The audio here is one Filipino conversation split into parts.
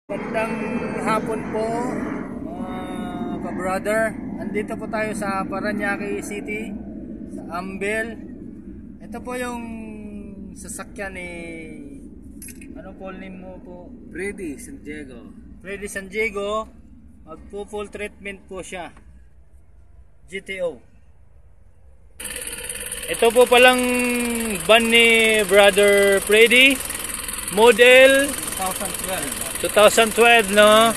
Magandang hapon po mga ka-brother. Andito po tayo sa Parañaque City, sa Ambel. Ito po yung sasakyan ni ano po name mo po? Freddy San Diego. Freddy San Diego. Magpo-full treatment po siya. GTO. Ito po palang van ni Brother Freddy. Model 2012, no?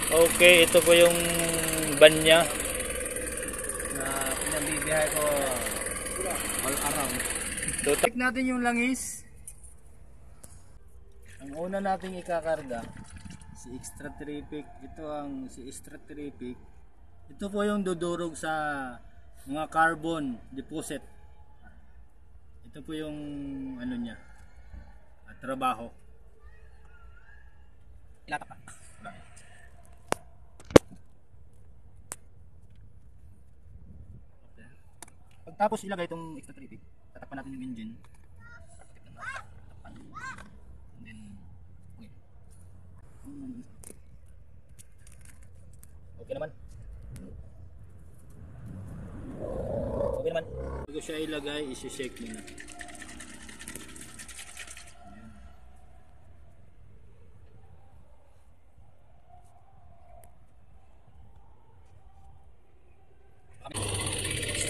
Okay, ito po yung van niya Na pinabibihay ko all around. so, check natin yung langis. Ang una nating ikakarga si extra terrific. Ito ang si extra terrific. Ito po yung dudurog sa mga carbon deposit. Ito po yung ano niya at trabaho. Ilatapak. Pagtapos ilagay itong extra terrific, tatakpan natin yung engine. And then, okay naman. Okay naman. Bago siya ilagay, isi-shake muna.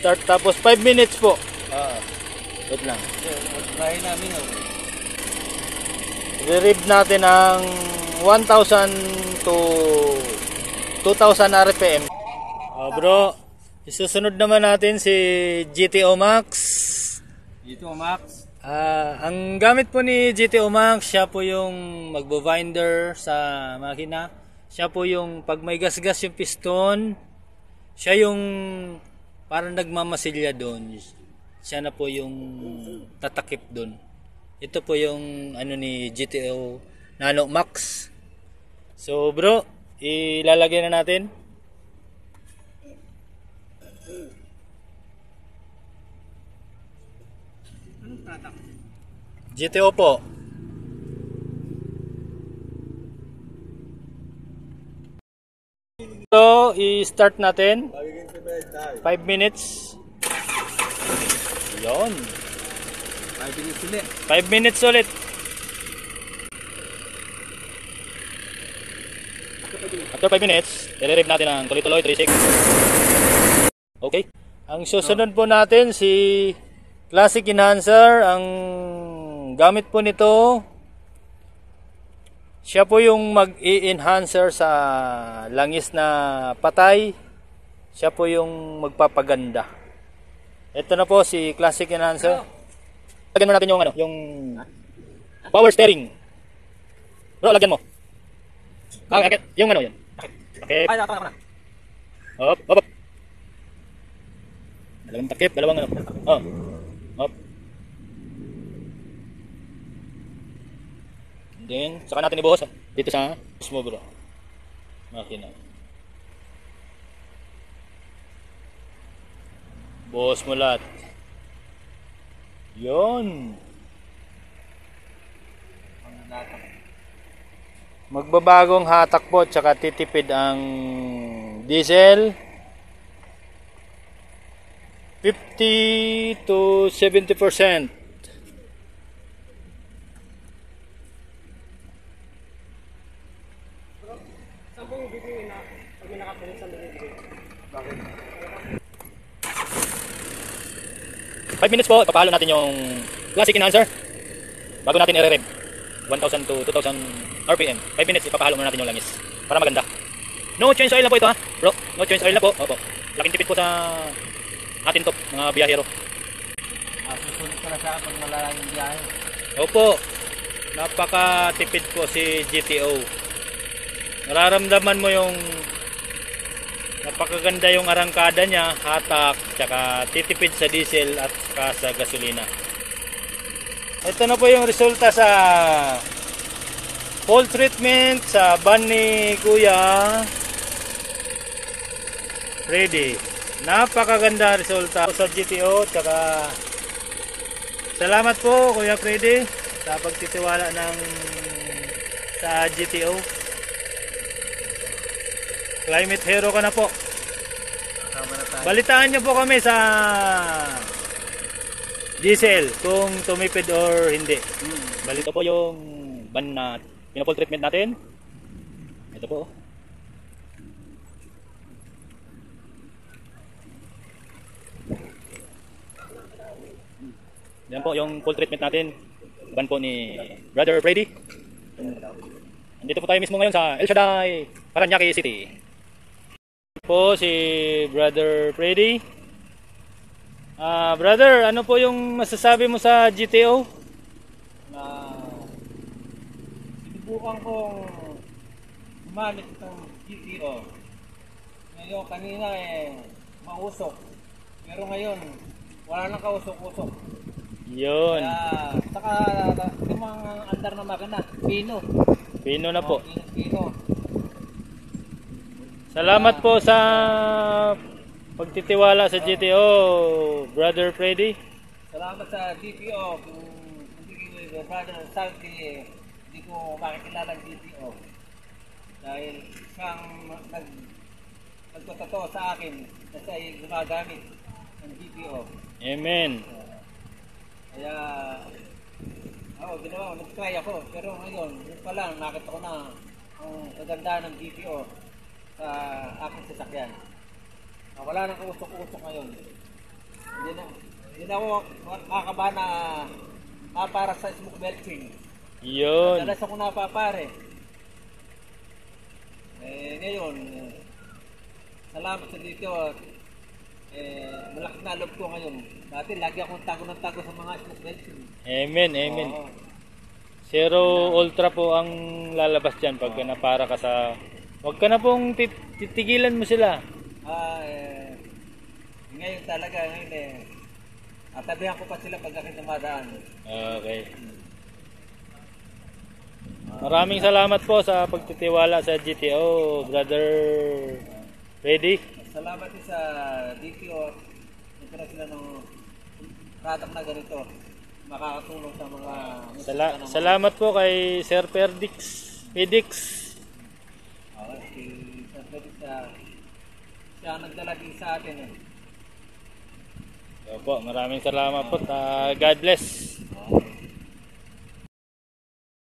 Start tapos 5 minutes po. Wait lang. Bahay namin oh. I-rev natin ng 1,000 to 2,000 RPM. Bro, isusunod naman natin si GTO Max. GTO Max. Ang gamit po ni GTO Max, siya po yung magbo-winder sa makina. Siya po yung pag may gas-gas yung piston, siya yung parang nagmamasilya doon. Siya na po yung tatakip doon. Ito po yung ano ni GTO Nano Max. So bro, ilalagay na natin. Anong tatak? GTO po. So, i-start natin. 5 minutes. Yon. 5 minutes ulit. 5 minutes ulit. After 5 minutes, i-rev natin ang tuloy-tuloy 36. Okay. Ang susunod po natin si Classic Enhancer. Ang gamit po nito, siya po yung mag-i-enhancer sa langis na patay. Siya po yung magpapaganda. Ito na po si Classic Enhancer. Lagyan mo natin yung ano, yung power steering. Bro, lagyan mo. Yung ano yun. Takip. Ay, nakaka na. Hop, hop, hop. Dalawang takip, dalawang ano. Oh. Hop. And then, saka natin ibuhos dito sa mo bro. Makina. Buhos mo lahat. Yun. Magbabagong hatak po, tsaka titipid ang diesel. 50 to 70%. Saan po yung bibiliin na pag may nakapunin sa bibiliin? Bakit? 5 minutes po, ipapahalo natin yung Classic Enhancer bago natin i-rev 1,000 to 2,000 RPM. 5 minutes, ipapahalo muna natin yung langis para maganda. No change oil na po ito ha bro, no change oil na po. Opo. Laking tipid po sa atin to mga biyahero. Susunod ko na siya pag malalang yung biyahe. Opo, napaka-tipid po si GTO. Nararamdaman mo yung napakaganda yung arangkada niya, hatak, tsaka titipid sa diesel at saka sa gasolina. Ito na po yung resulta sa full treatment sa van ni Kuya Freddy. Napakaganda resulta sa GTO, tsaka salamat po Kuya Freddy sa pagtitiwala ng sa GTO. Climate hero ka na po. Tama na tayo. Balitaan nyo po kami sa diesel kung tumipid or hindi. Balito po yung ban na pinapol treatment natin. Ito po. Yan po yung full treatment natin. Ban po ni Brother Freddy. Nandito po tayo mismo ngayon sa El Shaddai, Paranaque City. Po si Brother Freddy. Brother, ano po yung masasabi mo sa GTO? Sinubukan kong gumamit itong GTO. Ngayon, kanina mausok. Pero ngayon, wala nang kausok-usok. Yun. Kaya, saka limang andar na makina, pino. Pino na po. Pino. Salamat po sa pagtitiwala sa GTO, Brother Freddy. Salamat sa GTO. Kung hindi ko brother Salty, hindi ko makikilala ang GTO. Dahil siyang nagtotoo sa akin na siya ay gumagamit ng GTO. Amen. Kaya, ginawa ko, nag-try ako. Pero ngayon, yun pa lang, nakita ko na ang kaganda ng GTO sa aking sasakyan. Wala nang kausok-usok ngayon. Hindi na ako makakaba na para sa smoke belching. Yun. Madalas ako napapare. Ngayon, salamat sa dito. Malaki na loob ko ngayon. Dati lagi akong tago ng tago sa mga smoke belching. Amen, amen. Oo. Zero Ultra po ang lalabas dyan pag napara ka sa... Huwag ka na pong titigilan mo sila. Ngayon talaga, tabihan ko pa sila pag aking dumadaan. Okay. Maraming salamat po sa pagtitiwala sa GTO, Brother Freddy. Salamat din sa DTO. Nagkaroon sila ng ratak na ganito. Makakatulong sa mga... Salamat po kay Sir Perdix. Si Sir Felix, siya ang nagdala din sa atin. Opo, maraming salamat po. God bless.